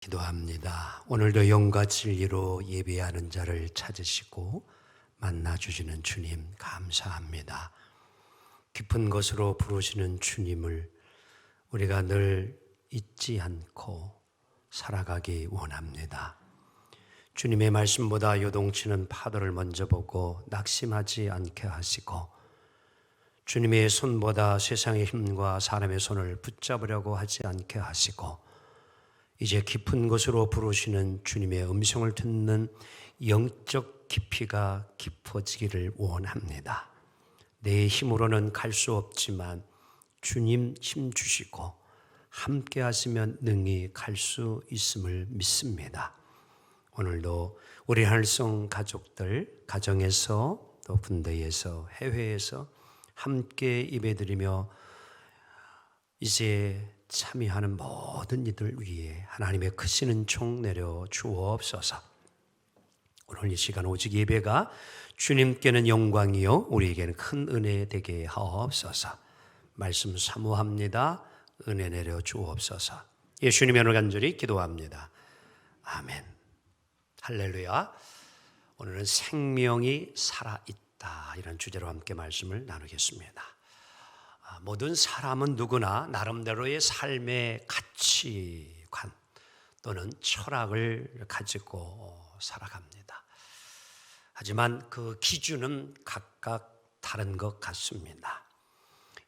기도합니다. 오늘도 영과 진리로 예배하는 자를 찾으시고 만나주시는 주님 감사합니다. 깊은 곳으로 부르시는 주님을 우리가 늘 잊지 않고 살아가기 원합니다. 주님의 말씀보다 요동치는 파도를 먼저 보고 낙심하지 않게 하시고, 주님의 손보다 세상의 힘과 사람의 손을 붙잡으려고 하지 않게 하시고, 이제 깊은 곳으로 부르시는 주님의 음성을 듣는 영적 깊이가 깊어지기를 원합니다. 내 힘으로는 갈 수 없지만 주님 힘 주시고 함께 하시면 능히 갈 수 있음을 믿습니다. 오늘도 우리 하늘성 가족들, 가정에서 또 군대에서 해외에서 함께 예배드리며 이제 참여하는 모든 이들 위해 하나님의 크시는 종 내려 주옵소서. 오늘 이 시간 오직 예배가 주님께는 영광이요 우리에게는 큰 은혜 되게 하옵소서. 말씀 사모합니다. 은혜 내려 주옵소서. 예수님의 이름으로 간절히 기도합니다. 아멘. 할렐루야. 오늘은 생명이 살아있다, 이런 주제로 함께 말씀을 나누겠습니다. 모든 사람은 누구나 나름대로의 삶의 가치관 또는 철학을 가지고 살아갑니다. 하지만 그 기준은 각각 다른 것 같습니다.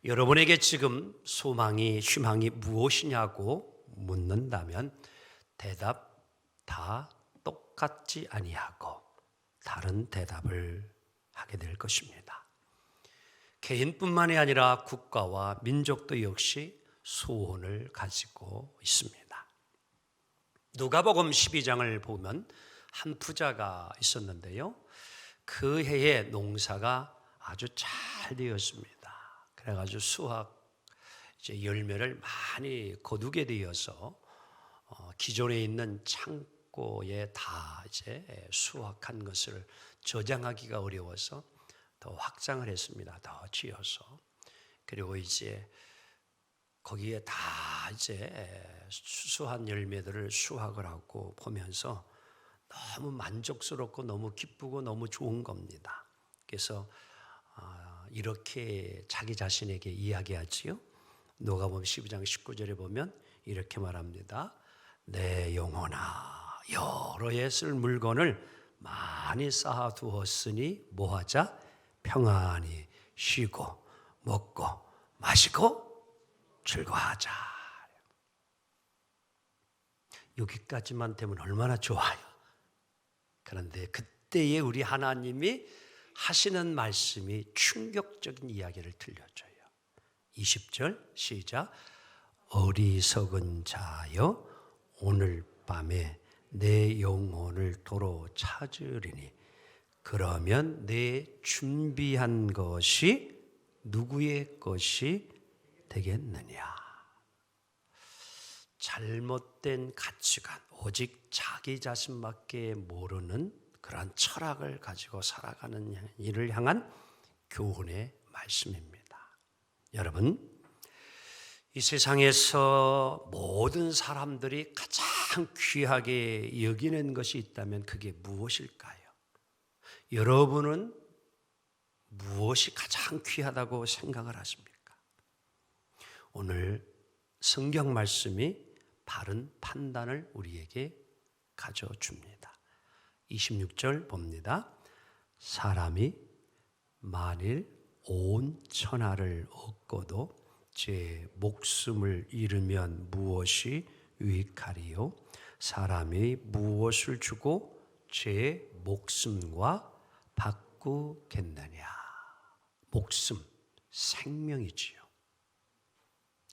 여러분에게 지금 소망이, 희망이 무엇이냐고 묻는다면 대답 다 똑같지 아니하고 다른 대답을 하게 될 것입니다. 개인뿐만이 아니라 국가와 민족도 역시 소원을 가지고 있습니다. 누가복음 12장을 보면 한 부자가 있었는데요, 그 해에 농사가 아주 잘 되었습니다. 그래가지고 수확 열매를 많이 거두게 되어서 기존에 있는 창고에 다 수확한 것을 저장하기가 어려워서 더 확장을 했습니다. 더 지어서. 그리고 거기에 다 수수한 열매들을 수확을 하고 보면서 너무 만족스럽고 너무 기쁘고 너무 좋은 겁니다. 그래서 이렇게 자기 자신에게 이야기하지요. 누가복음 12장 19절에 보면 이렇게 말합니다. 내 영혼아, 여러 해 쓸 물건을 많이 쌓아두었으니 뭐하자? 평안히 쉬고 먹고 마시고 즐거워하자. 여기까지만 되면 얼마나 좋아요. 그런데 그때에 우리 하나님이 하시는 말씀이 충격적인 이야기를 들려줘요. 20절 시작. 어리석은 자여 오늘 밤에 내 영혼을 도로 찾으리니 그러면 내 준비한 것이 누구의 것이 되겠느냐. 잘못된 가치관, 오직 자기 자신밖에 모르는 그러한 철학을 가지고 살아가는 일을 향한 교훈의 말씀입니다. 여러분, 이 세상에서 모든 사람들이 가장 귀하게 여기는 것이 있다면 그게 무엇일까요? 여러분은 무엇이 가장 귀하다고 생각을 하십니까? 오늘 성경 말씀이 바른 판단을 우리에게 가져줍니다. 26절 봅니다. 사람이 만일 온 천하를 얻고도 제 목숨을 잃으면 무엇이 유익하리요? 사람이 무엇을 주고 제 목숨과 바꾸겠느냐. 목숨, 생명이지요.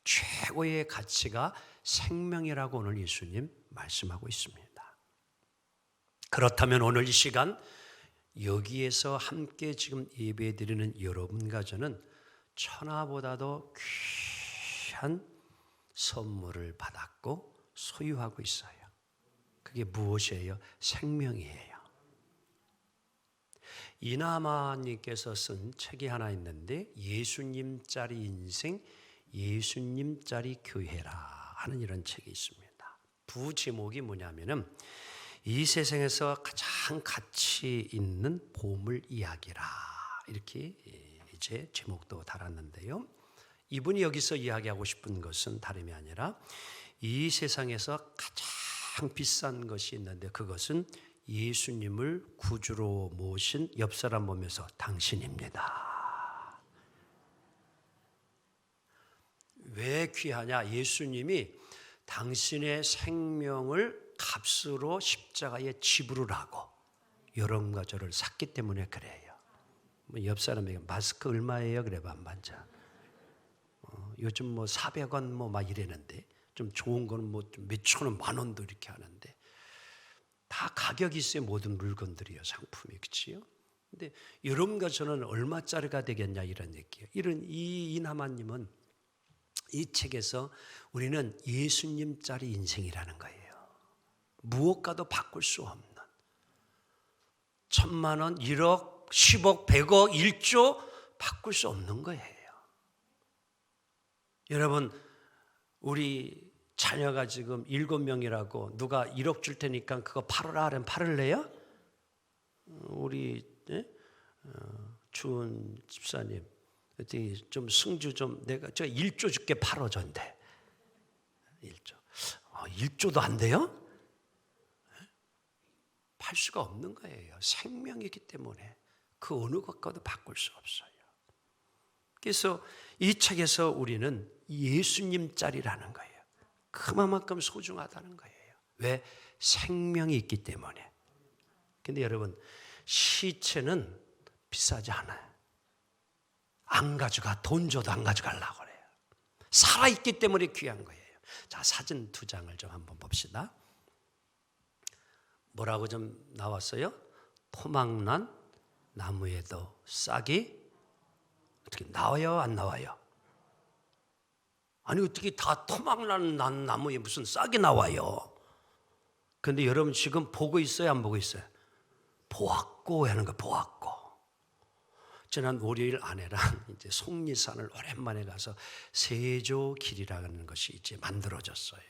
최고의 가치가 생명이라고 오늘 예수님 말씀하고 있습니다. 그렇다면 오늘 이 시간 여기에서 함께 지금 예배드리는 여러분과 저는 천하보다도 귀한 선물을 받았고 소유하고 있어요. 그게 무엇이에요? 생명이에요. 이나마님께서 쓴 책이 하나 있는데 예수님짜리 인생, 예수님짜리 교회라 하는 이런 책이 있습니다. 부제목이 뭐냐면은 이 세상에서 가장 가치 있는 보물 이야기라, 이렇게 이제 제목도 달았는데요. 이분이 여기서 이야기하고 싶은 것은 다름이 아니라 이 세상에서 가장 비싼 것이 있는데 그것은 예수님을 구주로 모신 옆 사람 보면서 당신입니다. 왜 귀하냐? 예수님이 당신의 생명을 값으로 십자가에 지불을 하고 여러분과 저를 샀기 때문에 그래요. 옆 사람에게 마스크 얼마예요? 그래 봐, 반자. 요즘 뭐 400원 뭐 막 이랬는데 좀 좋은 거는 뭐 몇천 원, 만 원도 이렇게 하는데 다 가격이 있어요. 모든 물건들이요, 상품이, 그렇지요? 근데 여러분과 저는 얼마짜리가 되겠냐 이런 얘기예요. 이런 이남아님은 이 책에서 우리는 예수님짜리 인생이라는 거예요. 무엇과도 바꿀 수 없는 1,000만 원, 1억, 10억, 100억, 1조 바꿀 수 없는 거예요. 여러분, 우리 자녀가 지금 7명이라고 누가 1억 줄 테니까 그거 팔아라 하면 팔을래요? 우리 주은 집사님 어떻게 좀 승주 좀 내가 저 1조 줄게 팔아준대. 1조. 1조도 안 돼요? 팔 수가 없는 거예요. 생명이기 때문에 그 어느 것과도 바꿀 수 없어요. 그래서 이 책에서 우리는 예수님짜리라는 거예요. 그만큼 소중하다는 거예요. 왜? 생명이 있기 때문에. 근데 여러분, 시체는 비싸지 않아요. 안 가져가. 돈 줘도 안 가져가려고 그래요. 살아있기 때문에 귀한 거예요. 자, 사진 2장을 좀 한번 봅시다. 뭐라고 좀 나왔어요? 토막난 나무에도 싹이 어떻게 나와요? 안 나와요? 아니 어떻게 다 토막난 나무에 무슨 싹이 나와요? 그런데 여러분 지금 보고 있어요? 안 보고 있어요? 보았고 하는 거, 보았고. 지난 월요일 아내랑 이제 속리산을 오랜만에 가서 세조길이라는 것이 이제 만들어졌어요.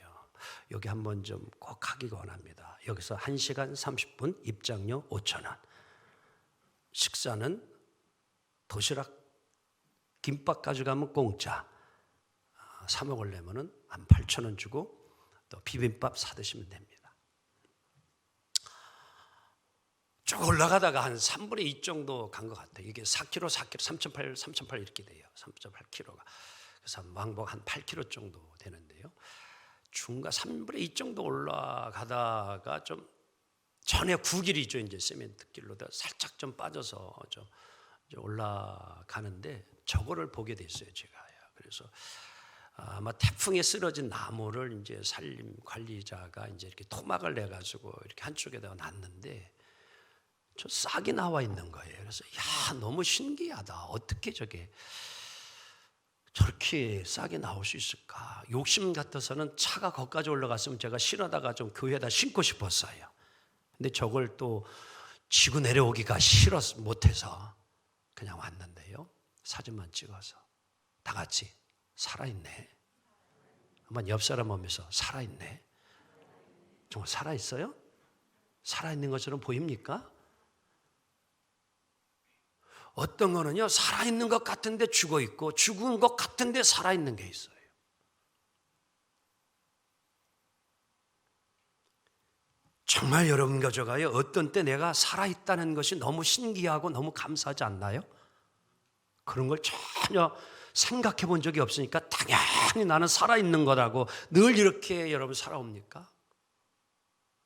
여기 한번 좀 꼭 하기 원합니다. 여기서 1시간 30분, 입장료 5,000원. 식사는 도시락, 김밥 가져가면 공짜. 사 먹으려면 한 8,000원 주고 또 비빔밥 사 드시면 됩니다. 쭉 올라가다가 한 3분의 2 정도 간 것 같아요. 이게 4km, 3,800 이렇게 돼요. 3.8km가. 그래서 왕복 한 8km 정도 되는데요. 중간 3분의 2 정도 올라가다가 좀 전에 구길이 있죠. 이제 세멘트 길로 살짝 좀 빠져서 좀 올라가는데 저거를 보게 됐어요. 제가요. 그래서 아마 태풍에 쓰러진 나무를 이제 산림 관리자가 이제 이렇게 토막을 내 가지고 이렇게 한쪽에다가 놨는데 저 싹이 나와 있는 거예요. 그래서 야, 너무 신기하다. 어떻게 저렇게 싹이 나올 수 있을까? 욕심 같아서는 차가 거기까지 올라갔으면 제가 실어다가 좀 교회에다 심고 싶었어요. 근데 저걸 또 지고 내려오기가 못해서 그냥 왔는데요. 사진만 찍어서 다 같이 살아있네. 한번 옆 사람 보면서 살아있네. 정말 살아있어요? 살아있는 것처럼 보입니까? 어떤 거는요, 살아있는 것 같은데 죽어있고 죽은 것 같은데 살아있는 게 있어요. 정말 여러분과 저가요, 어떤 때 내가 살아있다는 것이 너무 신기하고 너무 감사하지 않나요? 그런 걸 전혀 생각해 본 적이 없으니까 당연히 나는 살아있는 거라고 늘 이렇게 여러분 살아옵니까?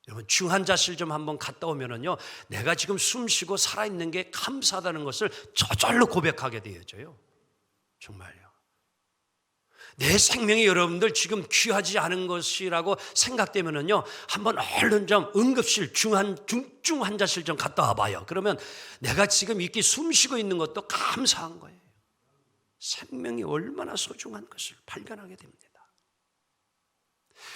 여러분 중환자실 좀 한번 갔다 오면은요, 내가 지금 숨 쉬고 살아있는 게 감사하다는 것을 저절로 고백하게 되어져요. 정말요. 내 생명이 여러분들 지금 귀하지 않은 것이라고 생각되면은요, 한번 얼른 좀 응급실 중환자실 좀 갔다 와봐요. 그러면 내가 지금 이렇게 숨 쉬고 있는 것도 감사한 거예요. 생명이 얼마나 소중한 것을 발견하게 됩니다.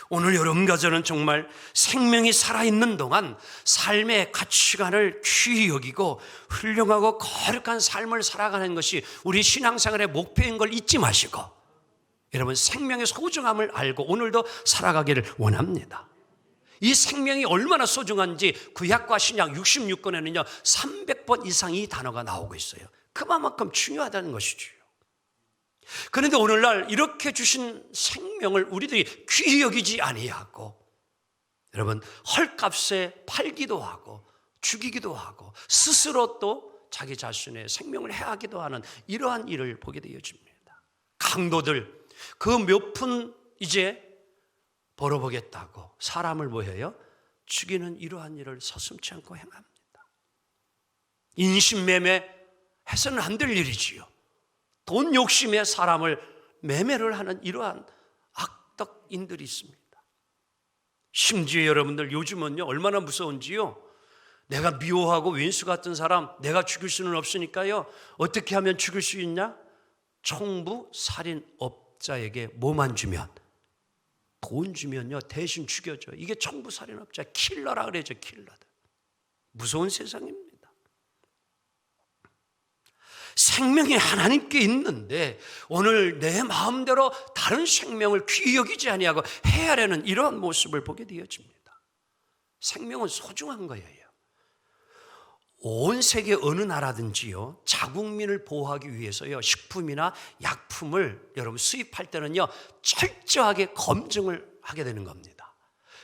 오늘 여러분과 저는 정말 생명이 살아있는 동안 삶의 가치관을 귀히 여기고 훌륭하고 거룩한 삶을 살아가는 것이 우리 신앙생활의 목표인 걸 잊지 마시고 여러분 생명의 소중함을 알고 오늘도 살아가기를 원합니다. 이 생명이 얼마나 소중한지 구약과 신약 66권에는요 300번 이상 이 단어가 나오고 있어요. 그만큼 중요하다는 것이죠. 그런데 오늘날 이렇게 주신 생명을 우리들이 귀히 여기지 아니하고, 여러분, 헐값에 팔기도 하고 죽이기도 하고 스스로 또 자기 자신의 생명을 해하기도 하는 이러한 일을 보게 되어집니다. 강도들 그 몇 푼 이제 벌어보겠다고 사람을 뭐해요? 죽이는 이러한 일을 서슴지 않고 행합니다. 인신매매 해서는 안 될 일이지요. 돈 욕심에 사람을 매매를 하는 이러한 악덕인들이 있습니다. 심지어 여러분들 요즘은요 얼마나 무서운지요. 내가 미워하고 왼수 같은 사람 내가 죽일 수는 없으니까요 어떻게 하면 죽일 수 있냐? 총부 살인업자에게 뭐만 주면, 돈 주면요 대신 죽여줘. 이게 총부 살인업자, 킬러라 그러죠. 킬러들. 무서운 세상입니다. 생명이 하나님께 있는데 오늘 내 마음대로 다른 생명을 귀히 여기지 아니하고 헤아려는 이러한 모습을 보게 되어집니다. 생명은 소중한 거예요. 온 세계 어느 나라든지요 자국민을 보호하기 위해서요 식품이나 약품을 여러분 수입할 때는요 철저하게 검증을 하게 되는 겁니다.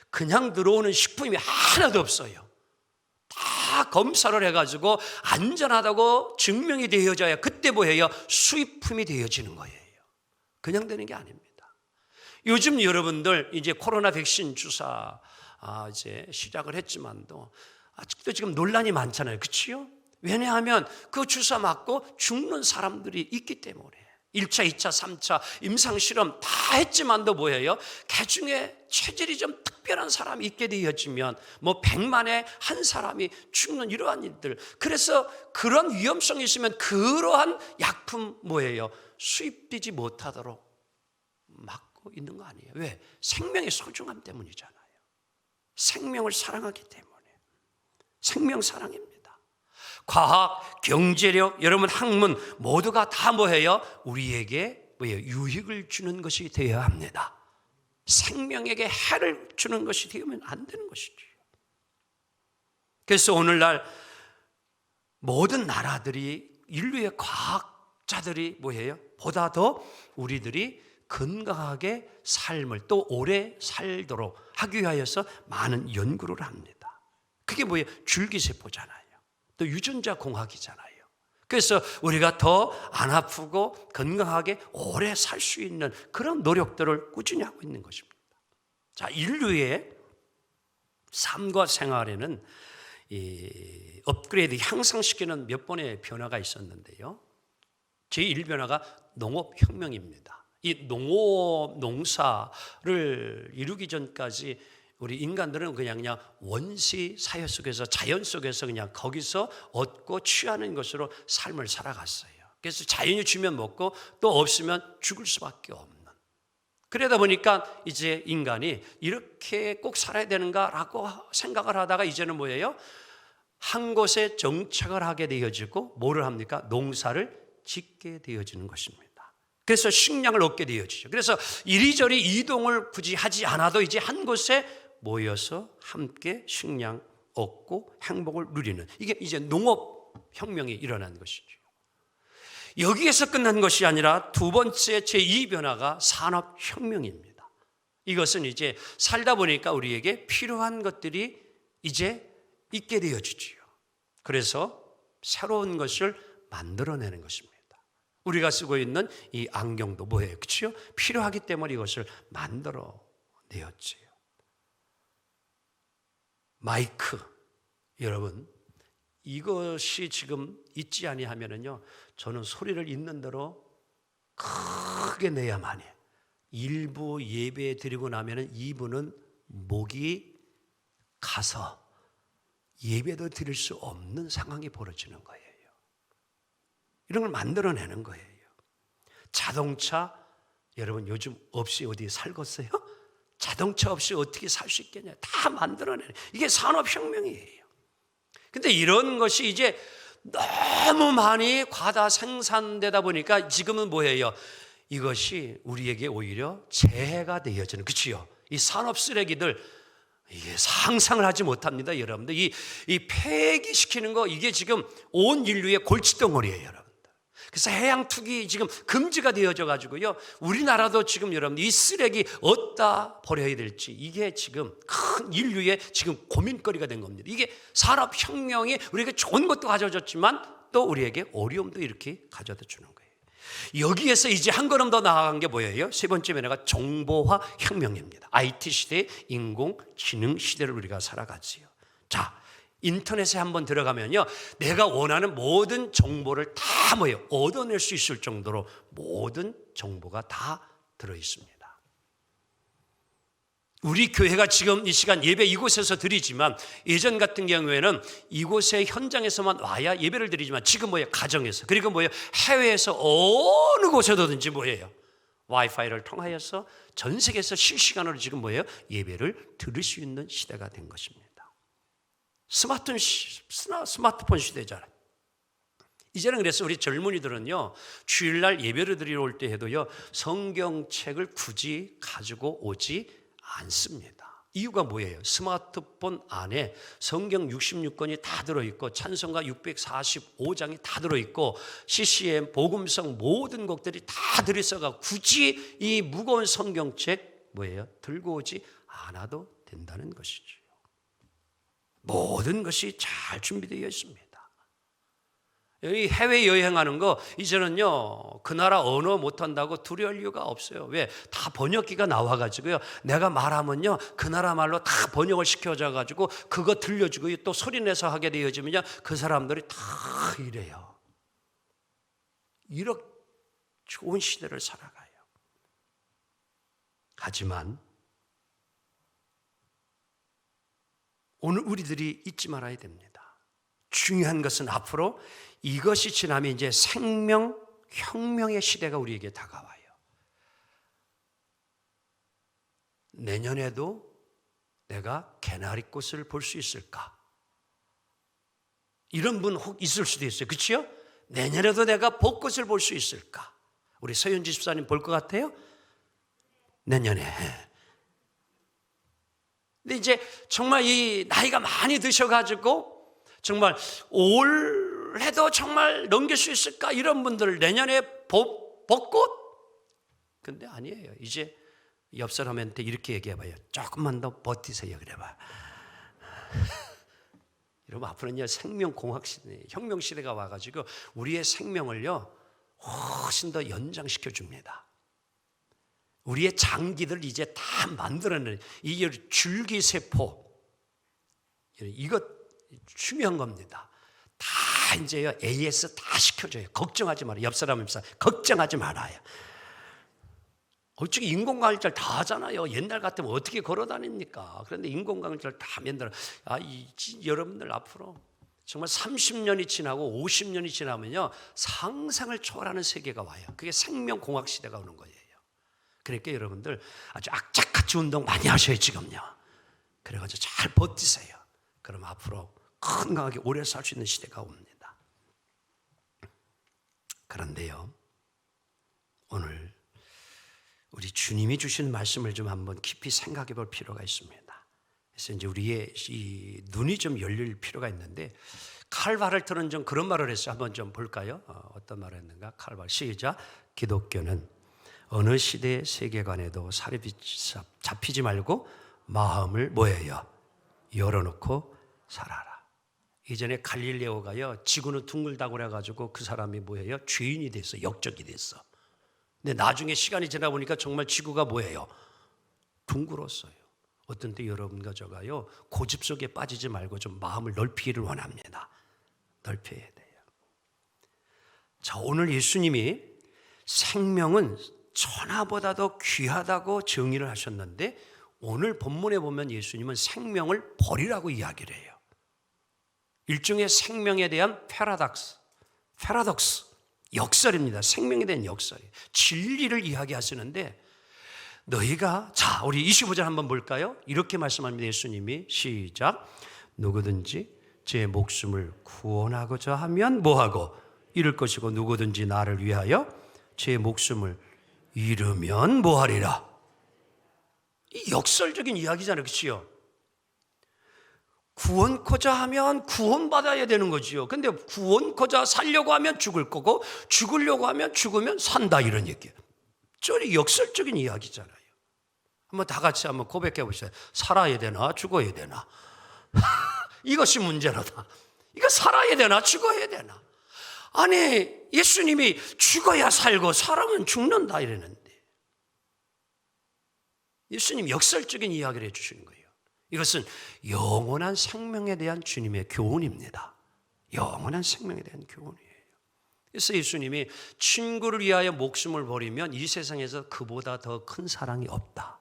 그냥 들어오는 식품이 하나도 없어요. 다 검사를 해가지고 안전하다고 증명이 되어져야 그때 뭐예요? 수입품이 되어지는 거예요. 그냥 되는 게 아닙니다. 요즘 여러분들 이제 코로나 백신 주사 이제 시작을 했지만도 아직도 지금 논란이 많잖아요. 그렇지요? 왜냐하면 그 주사 맞고 죽는 사람들이 있기 때문에 1차, 2차, 3차 임상실험 다 했지만도 뭐예요? 개중에 체질이 좀 특별한 사람이 있게 되어지면 뭐 100만에 한 사람이 죽는 이러한 일들. 그래서 그런 위험성이 있으면 그러한 약품 뭐예요? 수입되지 못하도록 막고 있는 거 아니에요. 왜? 생명의 소중함 때문이잖아요. 생명을 사랑하기 때문에. 생명 사랑입니다. 과학, 경제력, 여러분 학문 모두가 다 뭐예요? 우리에게 뭐예요? 유익을 주는 것이 되어야 합니다. 생명에게 해를 주는 것이 되면 안 되는 것이죠. 그래서 오늘날 모든 나라들이 인류의 과학자들이 뭐예요? 보다 더 우리들이 건강하게 삶을 또 오래 살도록 하기 위하여서 많은 연구를 합니다. 그게 뭐예요? 줄기세포잖아요. 또 유전자 공학이잖아요. 그래서 우리가 더 안 아프고 건강하게 오래 살 수 있는 그런 노력들을 꾸준히 하고 있는 것입니다. 자, 인류의 삶과 생활에는 이 업그레이드 향상시키는 몇 번의 변화가 있었는데요. 제1변화가 농업혁명입니다. 이 농사를 이루기 전까지 우리 인간들은 그냥 원시 사회 속에서 자연 속에서 그냥 거기서 얻고 취하는 것으로 삶을 살아갔어요. 그래서 자연이 주면 먹고 또 없으면 죽을 수밖에 없는. 그러다 보니까 이제 인간이 이렇게 꼭 살아야 되는가라고 생각을 하다가 이제는 뭐예요? 한 곳에 정착을 하게 되어지고 뭐를 합니까? 농사를 짓게 되어지는 것입니다. 그래서 식량을 얻게 되어지죠. 그래서 이리저리 이동을 굳이 하지 않아도 이제 한 곳에 모여서 함께 식량 얻고 행복을 누리는, 이게 이제 농업혁명이 일어난 것이죠. 여기에서 끝난 것이 아니라 두 번째 제2변화가 산업혁명입니다. 이것은 이제 살다 보니까 우리에게 필요한 것들이 이제 있게 되어지지요. 그래서 새로운 것을 만들어내는 것입니다. 우리가 쓰고 있는 이 안경도 뭐예요? 그렇죠? 필요하기 때문에 이것을 만들어내었지요. 마이크, 여러분 이것이 지금 있지 아니하면은요 저는 소리를 있는 대로 크게 내야만 해. 일부 예배 드리고 나면은 2부는 목이 가서 예배도 드릴 수 없는 상황이 벌어지는 거예요. 이런 걸 만들어내는 거예요. 자동차 여러분 요즘 없이 어디 살겠어요? 자동차 없이 어떻게 살 수 있겠냐? 다 만들어내는, 이게 산업혁명이에요. 근데 이런 것이 이제 너무 많이 과다 생산되다 보니까 지금은 뭐예요? 이것이 우리에게 오히려 재해가 되어지는, 그치요? 이 산업 쓰레기들 이게 상상을 하지 못합니다, 여러분들. 이 폐기시키는 거, 이게 지금 온 인류의 골칫덩어리예요, 여러분들. 그래서 해양 투기 지금 금지가 되어져 가지고요, 우리나라도 지금 여러분 이 쓰레기 어디다 버려야 될지, 이게 지금 큰 인류의 지금 고민거리가 된 겁니다. 이게 산업혁명이 우리에게 좋은 것도 가져줬지만 또 우리에게 어려움도 이렇게 가져다 주는 거예요. 여기에서 이제 한 걸음 더 나아간 게 뭐예요? 세 번째 변화가 정보화 혁명입니다. IT 시대, 인공지능 시대를 우리가 살아가지요. 자, 인터넷에 한번 들어가면요, 내가 원하는 모든 정보를 다 뭐예요? 얻어낼 수 있을 정도로 모든 정보가 다 들어있습니다. 우리 교회가 지금 이 시간 예배 이곳에서 드리지만, 예전 같은 경우에는 이곳의 현장에서만 와야 예배를 드리지만, 지금 뭐예요? 가정에서, 그리고 뭐예요? 해외에서 어느 곳에든지 뭐예요? 와이파이를 통하여서 전 세계에서 실시간으로 지금 뭐예요? 예배를 들을 수 있는 시대가 된 것입니다. 스마트폰 시대잖아요. 이제는 그래서 우리 젊은이들은요, 주일날 예배를 드리러 올 때 해도요, 성경책을 굳이 가지고 오지 않습니다. 이유가 뭐예요? 스마트폰 안에 성경 66권이 다 들어있고, 찬송가 645장이 다 들어있고, CCM, 복음성 모든 곡들이 다 들어있어가 굳이 이 무거운 성경책 뭐예요? 들고 오지 않아도 된다는 것이죠. 모든 것이 잘 준비되어 있습니다. 여기 해외 여행하는 거 이제는요, 그 나라 언어 못한다고 두려울 이유가 없어요. 왜? 다 번역기가 나와가지고요, 내가 말하면요 그 나라 말로 다 번역을 시켜줘가지고 그거 들려주고 또 소리내서 하게 되어지면요, 그 사람들이 다 이래요. 이렇게 좋은 시대를 살아가요. 하지만 오늘 우리들이 잊지 말아야 됩니다. 중요한 것은 앞으로 이것이 지나면 이제 생명혁명의 시대가 우리에게 다가와요. 내년에도 내가 개나리꽃을 볼 수 있을까? 이런 분 혹 있을 수도 있어요. 그렇죠? 내년에도 내가 벚꽃을 볼 수 있을까? 우리 서윤지 집사님 볼 것 같아요? 내년에. 근데 이제 정말 이 나이가 많이 드셔가지고 정말 올해도 정말 넘길 수 있을까? 이런 분들 내년에 벚꽃? 근데 아니에요. 이제 옆 사람한테 이렇게 얘기해봐요. 조금만 더 버티세요. 그래봐. 여러분, 앞으로는요 생명공학 시대, 혁명 시대가 와가지고 우리의 생명을요 훨씬 더 연장시켜 줍니다. 우리의 장기들 이제 다 만들어내는 이 줄기세포, 이거 중요한 겁니다. 다 이제요 AS 다 시켜줘요. 걱정하지 말아요. 옆 사람입니다. 걱정하지 말아요. 어떻게 인공관절 다 하잖아요. 옛날 같으면 어떻게 걸어다닙니까? 그런데 인공관절 다 만들어. 여러분들 앞으로 정말 30년이 지나고 50년이 지나면요 상상을 초월하는 세계가 와요. 그게 생명공학 시대가 오는 거예요. 그러니까 여러분들 아주 악착같이 운동 많이 하셔요 지금요. 그래가지고 잘 버티세요. 그럼 앞으로 건강하게 오래 살 수 있는 시대가 옵니다. 그런데요, 오늘 우리 주님이 주신 말씀을 좀 한번 깊이 생각해 볼 필요가 있습니다. 그래서 이제 우리의 이 눈이 좀 열릴 필요가 있는데, 칼바르트는 좀 그런 말을 했어요. 한번 좀 볼까요? 어떤 말을 했는가? 칼바르 시작. 기독교는 어느 시대의 세계관에도 살이 잡히지 말고 마음을 뭐예요? 열어놓고 살아라. 이전에 갈릴레오가요 지구는 둥글다고 그래가지고 그 사람이 뭐예요? 죄인이 됐어. 역적이 됐어. 근데 나중에 시간이 지나 보니까 정말 지구가 뭐예요? 둥글었어요. 어떤 때 여러분과 저가요 고집 속에 빠지지 말고 좀 마음을 넓히기를 원합니다. 넓혀야 돼요. 자, 오늘 예수님이 생명은 천하보다도 귀하다고 정의를 하셨는데, 오늘 본문에 보면 예수님은 생명을 버리라고 이야기를 해요. 일종의 생명에 대한 패러독스, 역설입니다. 생명에 대한 역설, 진리를 이야기하시는데, 너희가, 자 우리 25절 한번 볼까요? 이렇게 말씀합니다. 예수님이 시작. 누구든지 제 목숨을 구원하고자 하면 뭐하고 잃을 것이고, 누구든지 나를 위하여 제 목숨을 잃으면 뭐하리라. 이 역설적인 이야기잖아요. 그렇죠? 구원코자 하면 구원받아야 되는 거지요. 근데 구원코자 살려고 하면 죽을 거고 죽으려고 하면 죽으면 산다 이런 얘기예요. 저 역설적인 이야기잖아요. 한번 다 같이 한번 고백해 보세요. 살아야 되나 죽어야 되나? 이것이 문제로다. 이거 살아야 되나 죽어야 되나? 아니 예수님이 죽어야 살고 살아면 죽는다 이랬는데 예수님 역설적인 이야기를 해주시는 거예요. 이것은 영원한 생명에 대한 주님의 교훈입니다. 영원한 생명에 대한 교훈이에요. 그래서 예수님이 친구를 위하여 목숨을 버리면 이 세상에서 그보다 더 큰 사랑이 없다.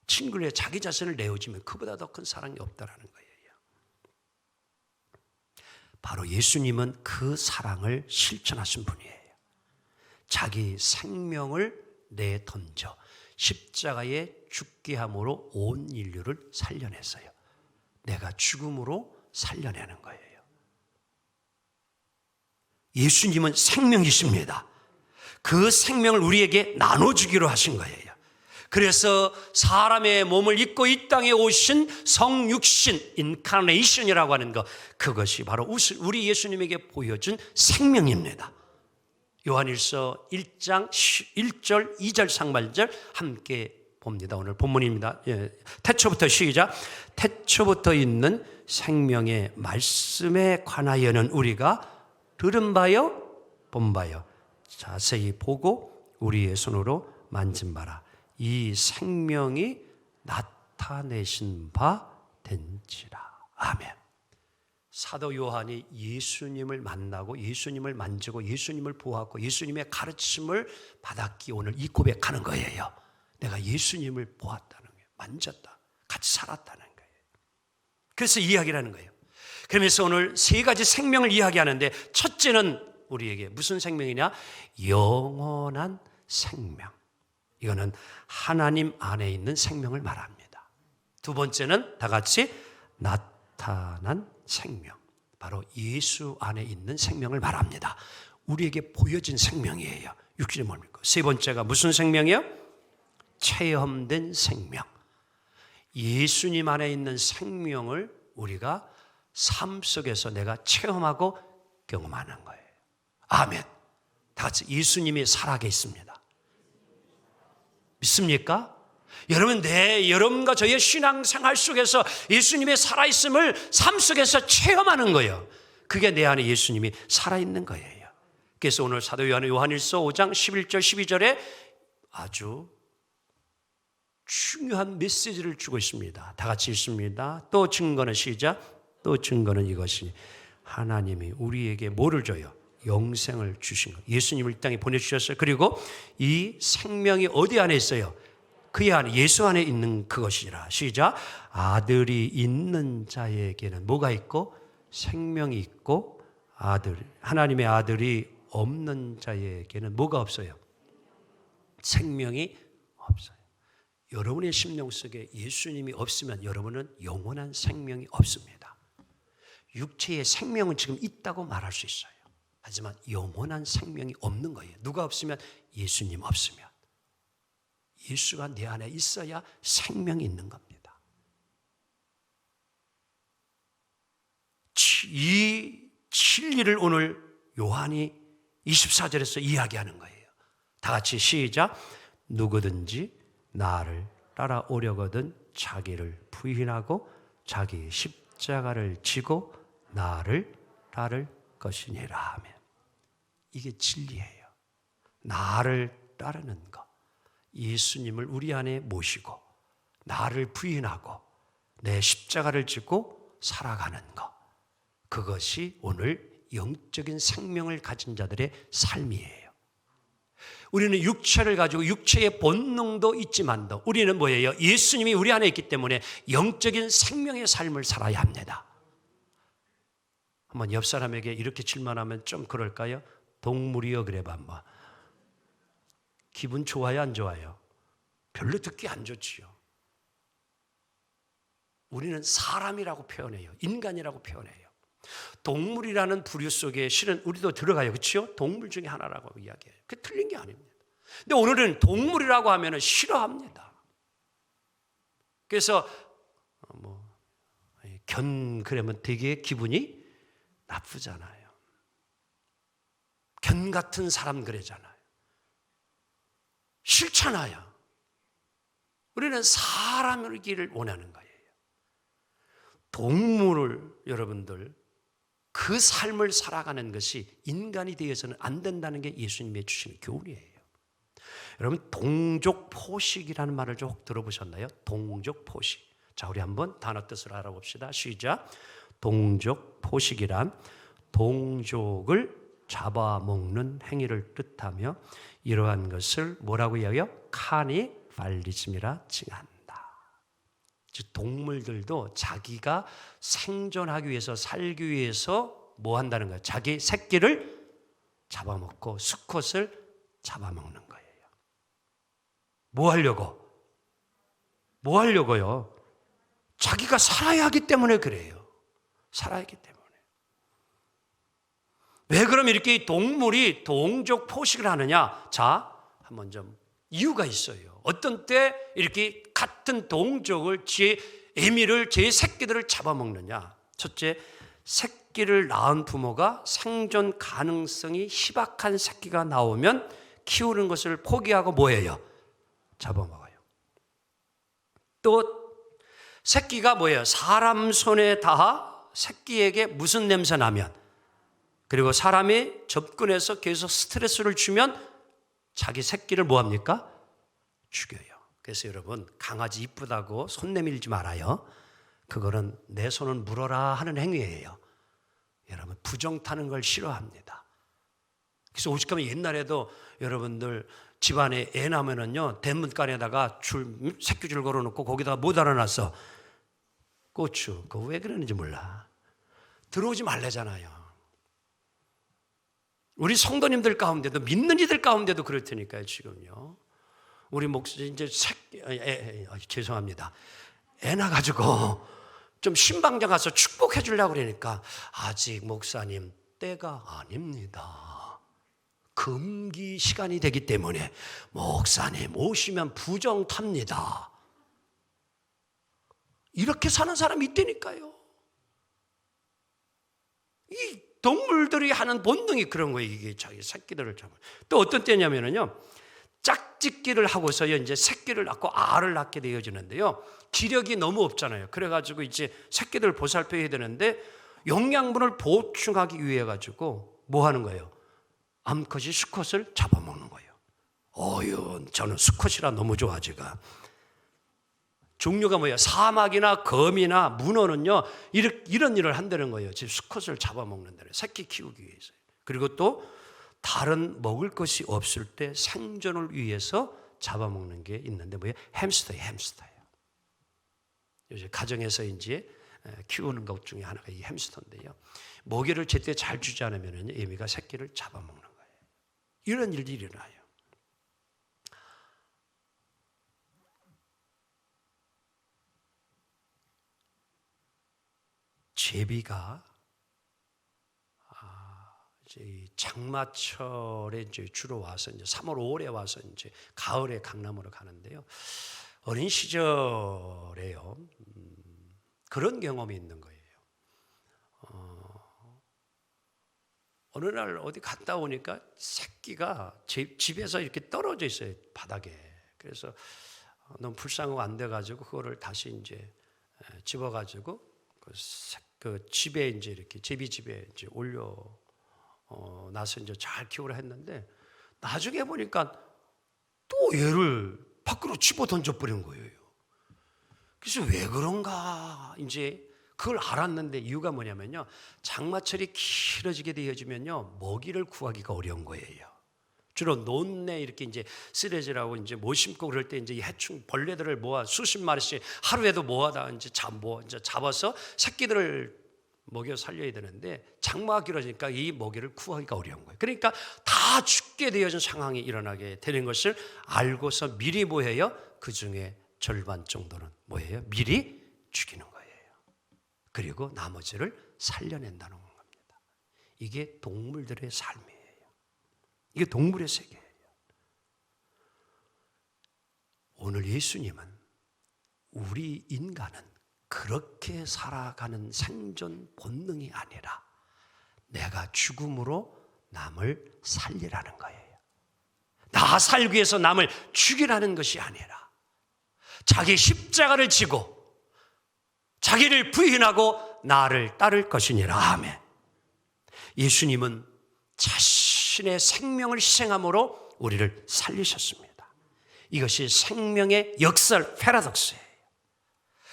친구를 위해 자기 자신을 내어주면 그보다 더 큰 사랑이 없다라는 거예요. 바로 예수님은 그 사랑을 실천하신 분이에요. 자기 생명을 내던져 십자가에 죽게 함으로 온 인류를 살려냈어요. 내가 죽음으로 살려내는 거예요. 예수님은 생명이십니다. 그 생명을 우리에게 나눠주기로 하신 거예요. 그래서 사람의 몸을 입고 이 땅에 오신 성육신, 인카네이션이라고 하는 것, 그것이 바로 우리 예수님에게 보여준 생명입니다. 요한일서 1장 1절, 2절 상반절 함께 봅니다. 오늘 본문입니다. 태초부터 시작. 태초부터 있는 생명의 말씀에 관하여는 우리가 들은 바요, 본 바요, 자세히 보고 우리의 손으로 만진 바라. 이 생명이 나타내신 바 된지라. 아멘. 사도 요한이 예수님을 만나고 예수님을 만지고 예수님을 보았고 예수님의 가르침을 받았기에 오늘 이 고백하는 거예요. 내가 예수님을 보았다는 거예요. 만졌다. 같이 살았다는 거예요. 그래서 이야기를 하는 거예요. 그러면서 오늘 세 가지 생명을 이야기하는데 첫째는 우리에게 무슨 생명이냐? 영원한 생명. 이거는 하나님 안에 있는 생명을 말합니다. 두 번째는 다 같이 나타난 생명. 바로 예수 안에 있는 생명을 말합니다. 우리에게 보여진 생명이에요. 육신이 뭡니까? 세 번째가 무슨 생명이요? 체험된 생명. 예수님 안에 있는 생명을 우리가 삶 속에서 내가 체험하고 경험하는 거예요. 아멘. 다 같이 예수님이 살아계십니다. 믿습니까? 여러분, 여러분과 저의 신앙생활 속에서 예수님의 살아있음을 삶 속에서 체험하는 거예요. 그게 내 안에 예수님이 살아있는 거예요. 그래서 오늘 사도 요한일서 5장 11절 12절에 아주 중요한 메시지를 주고 있습니다. 다 같이 읽습니다. 또 증거는 시작. 또 증거는 이것이 하나님이 우리에게 뭐를 줘요? 영생을 주신 것. 예수님을 이 땅에 보내주셨어요. 그리고 이 생명이 어디 안에 있어요? 그의 안에, 예수 안에 있는 그것이라. 시작. 아들이 있는 자에게는 뭐가 있고? 생명이 있고, 하나님의 아들이 없는 자에게는 뭐가 없어요? 생명이 없어요. 여러분의 심령 속에 예수님이 없으면 여러분은 영원한 생명이 없습니다. 육체의 생명은 지금 있다고 말할 수 있어요. 하지만 영원한 생명이 없는 거예요. 누가 없으면? 예수님 없으면. 예수가 내 안에 있어야 생명이 있는 겁니다. 이 진리를 오늘 요한이 24절에서 이야기하는 거예요. 다 같이 시작. 누구든지 나를 따라오려거든 자기를 부인하고 자기 십자가를 지고 나를 따를 것이니라 하면, 이게 진리예요. 나를 따르는 것, 예수님을 우리 안에 모시고 나를 부인하고 내 십자가를 지고 살아가는 것, 그것이 오늘 영적인 생명을 가진 자들의 삶이에요. 우리는 육체를 가지고 육체의 본능도 있지만도 우리는 뭐예요? 예수님이 우리 안에 있기 때문에 영적인 생명의 삶을 살아야 합니다. 한번 옆 사람에게 이렇게 질문하면 좀 그럴까요? 동물이요 그래봐 한번. 기분 좋아요 안 좋아요? 별로 듣기 안 좋지요. 우리는 사람이라고 표현해요. 인간이라고 표현해요. 동물이라는 부류 속에 실은 우리도 들어가요. 그렇죠? 동물 중에 하나라고 이야기해요. 그게 틀린 게 아닙니다. 근데 오늘은 동물이라고 하면 싫어합니다. 그래서 그러면 되게 기분이 나쁘잖아요. 견 같은 사람 그러잖아요. 싫잖아요. 우리는 사람이기를 원하는 거예요. 동물을 여러분들 그 삶을 살아가는 것이 인간이 되어서는 안 된다는 게 예수님이 주시는 교훈이에요. 여러분 동족포식이라는 말을 좀 들어보셨나요? 동족포식. 자, 우리 한번 단어 뜻을 알아봅시다. 시작. 동족포식이란 동족을 잡아먹는 행위를 뜻하며 이러한 것을 뭐라고 이야기해요? 카니발리즘이라 칭한다. 즉 동물들도 자기가 생존하기 위해서 살기 위해서 뭐 한다는 거예요? 자기 새끼를 잡아먹고 수컷을 잡아먹는 거예요. 뭐 하려고? 뭐 하려고요? 자기가 살아야 하기 때문에 그래요. 살아야 하기 때문에. 왜 그럼 이렇게 동물이 동족 포식을 하느냐? 자, 한번 좀 이유가 있어요. 어떤 때 이렇게 같은 동족을 제 애미를 제 새끼들을 잡아먹느냐? 첫째, 새끼를 낳은 부모가 생존 가능성이 희박한 새끼가 나오면 키우는 것을 포기하고 뭐예요? 잡아먹어요. 또 새끼가 뭐예요? 사람 손에 닿아 새끼에게 무슨 냄새 나면, 그리고 사람이 접근해서 계속 스트레스를 주면 자기 새끼를 뭐합니까? 죽여요. 그래서 여러분 강아지 이쁘다고 손 내밀지 말아요. 그거는 내 손을 물어라 하는 행위예요. 여러분 부정 타는 걸 싫어합니다. 그래서 오죽하면 옛날에도 여러분들 집안에 애 나면은요 대문간에다가 새끼줄 걸어놓고 거기다가 뭐 달아놨어? 고추. 그거 왜 그러는지 몰라. 들어오지 말래잖아요. 우리 성도님들 가운데도 믿는 이들 가운데도 그럴 테니까요. 지금요. 우리 목사님 이제 죄송합니다. 애 나가지고 좀 신방장 가서 축복해 주려고 그러니까 아직 목사님 때가 아닙니다. 금기 시간이 되기 때문에 목사님 오시면 부정 탑니다. 이렇게 사는 사람이 있다니까요. 이 동물들이 하는 본능이 그런 거예요. 이게 자기 새끼들을 잡아. 또 어떤 때냐면요, 짝짓기를 하고서요, 이제 새끼를 낳고 알을 낳게 되어지는데요. 기력이 너무 없잖아요. 그래가지고 이제 새끼들 보살펴야 되는데 영양분을 보충하기 위해 가지고 뭐 하는 거예요? 암컷이 수컷을 잡아먹는 거예요. 어휴, 저는 수컷이라 너무 좋아 제가. 종류가 뭐예요? 사막이나 거미나 문어는요 이런 일을 한다는 거예요. 지금 수컷을 잡아먹는다는, 새끼 키우기 위해서. 그리고 또 다른 먹을 것이 없을 때 생존을 위해서 잡아먹는 게 있는데 뭐예요? 햄스터예요. 요새 가정에서 이제 키우는 것 중에 하나가 이 햄스터인데요. 먹이를 제때 잘 주지 않으면 애미가 새끼를 잡아먹는 거예요. 이런 일들이 일어나요. 제비가 이제 장마철에 이제 주로 와서 이제 3월, 5월에 와서 이제 가을에 강남으로 가는데요. 어린 시절에요. 그런 경험이 있는 거예요. 어느 날 어디 갔다 오니까 새끼가 집에서 이렇게 떨어져 있어요, 바닥에. 그래서 너무 불쌍하고 안 돼가지고 그거를 다시 이제 집어가지고 그 집에 이제 이렇게 제비 집에 이제 올려 나서 이제 잘 키우려 했는데 나중에 보니까 또 얘를 밖으로 집어 던져버린 거예요. 그래서 왜 그런가 이제 그걸 알았는데 이유가 뭐냐면요, 장마철이 길어지게 되어지면요 먹이를 구하기가 어려운 거예요. 주로 논에 이렇게 이제 쓰레기라고 이제 못 심고 그럴 때 이제 이 해충 벌레들을 모아 수십 마리씩 하루에도 모아다 이제 잡아서 새끼들을 먹여 살려야 되는데 장마가 길어지니까 이 먹이를 구하기가 어려운 거예요. 그러니까 다 죽게 되어진 상황이 일어나게 되는 것을 알고서 미리 뭐해요? 그 중에 절반 정도는 뭐예요? 미리 죽이는 거예요. 그리고 나머지를 살려낸다는 겁니다. 이게 동물들의 삶이에요. 이게 동물의 세계예요. 오늘 예수님은 우리 인간은 그렇게 살아가는 생존 본능이 아니라 내가 죽음으로 남을 살리라는 거예요. 나 살기 위해서 남을 죽이라는 것이 아니라 자기 십자가를 지고 자기를 부인하고 나를 따를 것이니라. 아멘. 예수님은 자신의 생명을 희생함으로 우리를 살리셨습니다. 이것이 생명의 역설 패러독스예요.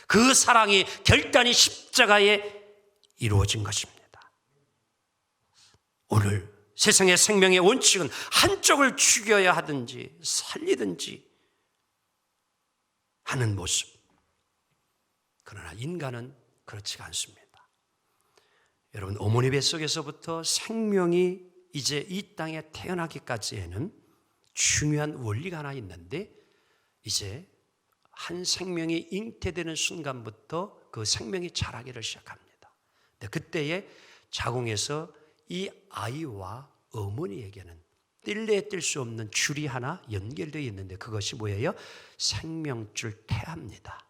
그 사랑이 결단이 십자가에 이루어진 것입니다. 오늘 세상의 생명의 원칙은 한쪽을 죽여야 하든지 살리든지 하는 모습. 그러나 인간은 그렇지가 않습니다. 여러분, 어머니 뱃속에서부터 생명이 이제 이 땅에 태어나기까지에는 중요한 원리가 하나 있는데, 이제 한 생명이 잉태되는 순간부터 그 생명이 자라기를 시작합니다. 그때에 자궁에서 이 아이와 어머니에게는 뗄래야 뗄 수 없는 줄이 하나 연결되어 있는데, 그것이 뭐예요? 생명줄 태아입니다.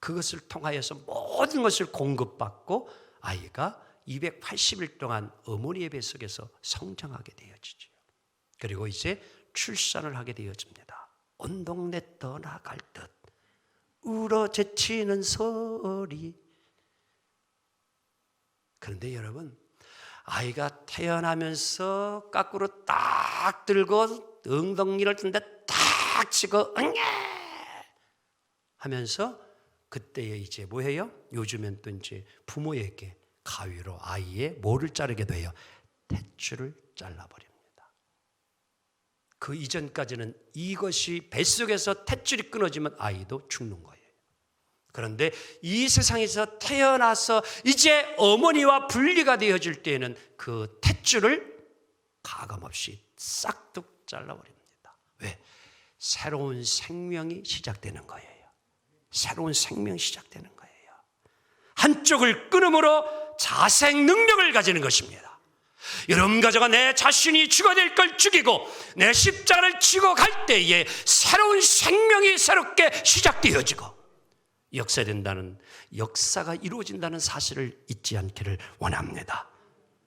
그것을 통하여서 모든 것을 공급받고 아이가 280일 동안 어머니의 뱃속에서 성장하게 되어지죠. 그리고 이제 출산을 하게 되어집니다. 온 동네 떠나갈 듯 울어제치는 소리. 그런데 여러분, 아이가 태어나면서 거꾸로 딱 들고 엉덩이를 든데 딱 치고 응애 하면서 그때에 이제 뭐예요? 요즘엔 또 이제 부모에게 가위로 아이의 뭐를 자르게 돼요? 탯줄을 잘라버립니다. 그 이전까지는 이것이 뱃속에서 탯줄이 끊어지면 아이도 죽는 거예요. 그런데 이 세상에서 태어나서 이제 어머니와 분리가 되어질 때에는 그 탯줄을 가감없이 싹둑 잘라버립니다. 왜? 새로운 생명이 시작되는 거예요. 새로운 생명이 시작되는 거예요. 한쪽을 끊음으로 자생 능력을 가지는 것입니다. 여러분 가정아, 내 자신이 죽어야 될 걸 죽이고 내 십자가를 지고 갈 때에 새로운 생명이 새롭게 시작되어지고 역사가 이루어진다는 사실을 잊지 않기를 원합니다.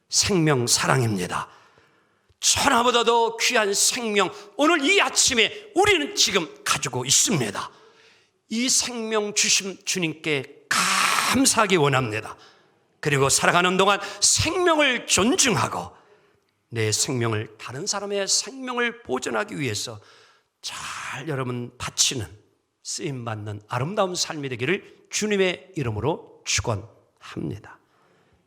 생명 사랑입니다. 천하보다도 귀한 생명, 오늘 이 아침에 우리는 지금 가지고 있습니다. 이 생명 주신 주님께 감사하기 원합니다. 그리고 살아가는 동안 생명을 존중하고 내 생명을 다른 사람의 생명을 보존하기 위해서 잘 여러분 바치는 쓰임받는 아름다운 삶이 되기를 주님의 이름으로 축원합니다.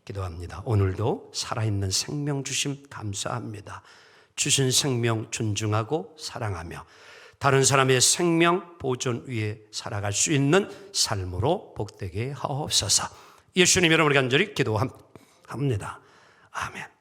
기도합니다. 오늘도 살아있는 생명 주심 감사합니다. 주신 생명 존중하고 사랑하며 다른 사람의 생명 보존 위에 살아갈 수 있는 삶으로 복되게 하옵소서. 예수님 이름으로 간절히 기도합니다. 아멘.